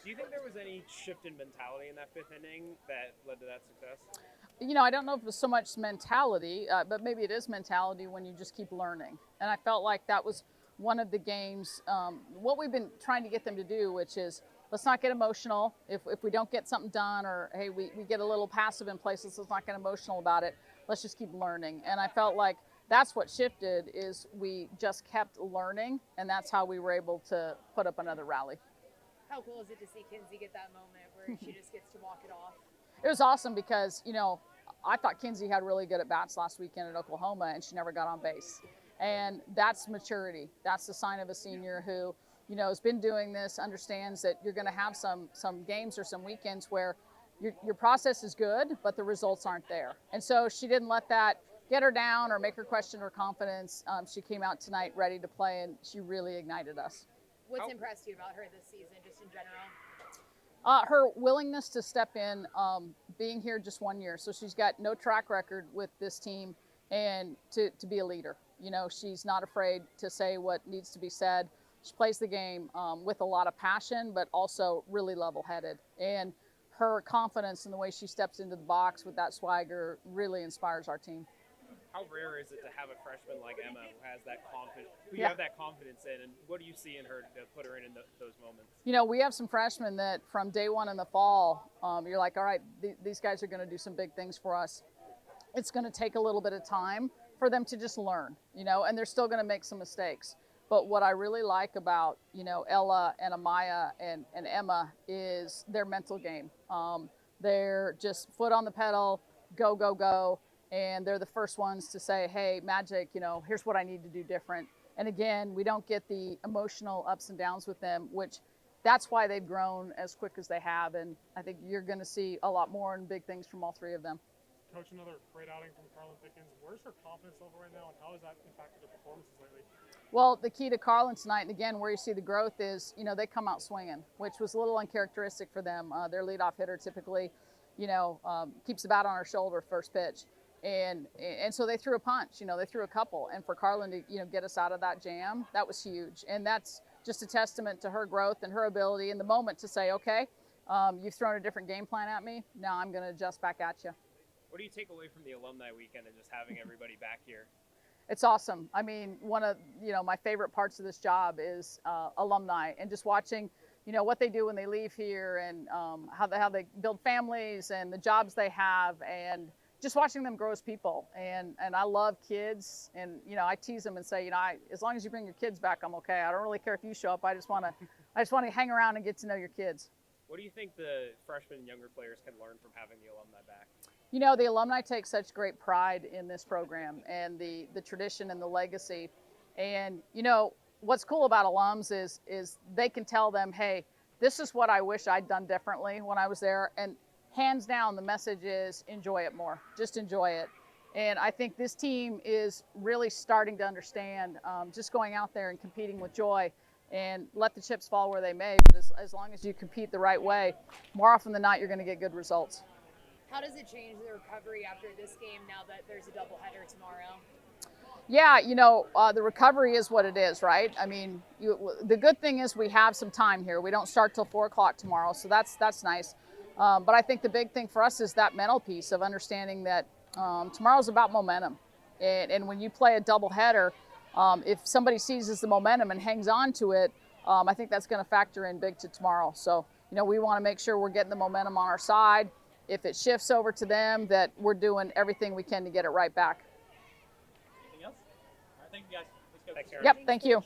Do you think there was any shift in mentality in that fifth inning that led to that success? I don't know if it was so much mentality, but maybe it is mentality when you just keep learning. And I felt like that was one of the games, what we've been trying to get them to do, which is let's not get emotional. If we don't get something done or, hey, we get a little passive in places, let's not get emotional about it. Let's just keep learning. And I felt like that's what shifted is we just kept learning, and that's how we were able to put up another rally. How cool is it to see Kinsey get that moment where she just gets to walk it off? It was awesome because, I thought Kinsey had really good at bats last weekend at Oklahoma, and she never got on base. And that's maturity. That's the sign of a senior who, has been doing this, understands that you're going to have some games or some weekends where your process is good, but the results aren't there. And so she didn't let that get her down or make her question her confidence. She came out tonight ready to play, and she really ignited us. What's impressed you about her this season, just in general? Her willingness to step in, being here just 1 year. So she's got no track record with this team, and to be a leader. She's not afraid to say what needs to be said. She plays the game with a lot of passion, but also really level-headed. And her confidence in the way she steps into the box with that swagger really inspires our team. How rare is it to have a freshman like Emma who has that confidence, who you have that confidence in, and what do you see in her to put her in those moments? We have some freshmen that from day one in the fall, you're like, all right, these guys are going to do some big things for us. It's going to take a little bit of time for them to just learn, and they're still going to make some mistakes. But what I really like about, Ella and Amaya and Emma is their mental game. They're just foot on the pedal, go, go, go. And they're the first ones to say, hey, Magic, here's what I need to do different. And again, we don't get the emotional ups and downs with them, which that's why they've grown as quick as they have. And I think you're going to see a lot more and big things from all three of them. Coach, another great outing from Carlin Pickens. Where's her confidence level right now, and how has that impacted her performances lately? Well, the key to Carlin tonight, and again, where you see the growth is, they come out swinging, which was a little uncharacteristic for them. Their leadoff hitter typically, keeps the bat on her shoulder first pitch. And so they threw a punch, they threw a couple. And for Carlin to, get us out of that jam, that was huge. And that's just a testament to her growth and her ability in the moment to say, okay, you've thrown a different game plan at me. Now I'm going to adjust back at you. What do you take away from the alumni weekend and just having everybody back here? It's awesome. I mean, one of, my favorite parts of this job is alumni and just watching, what they do when they leave here and how they build families and the jobs they have and just watching them grow as people. And I love kids. And, I tease them and say, as long as you bring your kids back, I'm okay. I don't really care if you show up. I just want to hang around and get to know your kids. What do you think the freshmen and younger players can learn from having the alumni back? The alumni take such great pride in this program and the tradition and the legacy. And, what's cool about alums is they can tell them, hey, this is what I wish I'd done differently when I was there. And hands down, the message is enjoy it more. Just enjoy it. And I think this team is really starting to understand just going out there and competing with joy and let the chips fall where they may. But as long as you compete the right way, more often than not, you're going to get good results. How does it change the recovery after this game now that there's a doubleheader tomorrow? Yeah, the recovery is what it is, right? I mean, the good thing is we have some time here. We don't start till 4 o'clock tomorrow, so that's nice. But I think the big thing for us is that mental piece of understanding that tomorrow's about momentum. And when you play a doubleheader, if somebody seizes the momentum and hangs on to it, I think that's going to factor in big to tomorrow. So, we want to make sure we're getting the momentum on our side. If it shifts over to them, that we're doing everything we can to get it right back. Anything else? All right, thank you guys. Let's go. Thanks, Yep, thank you.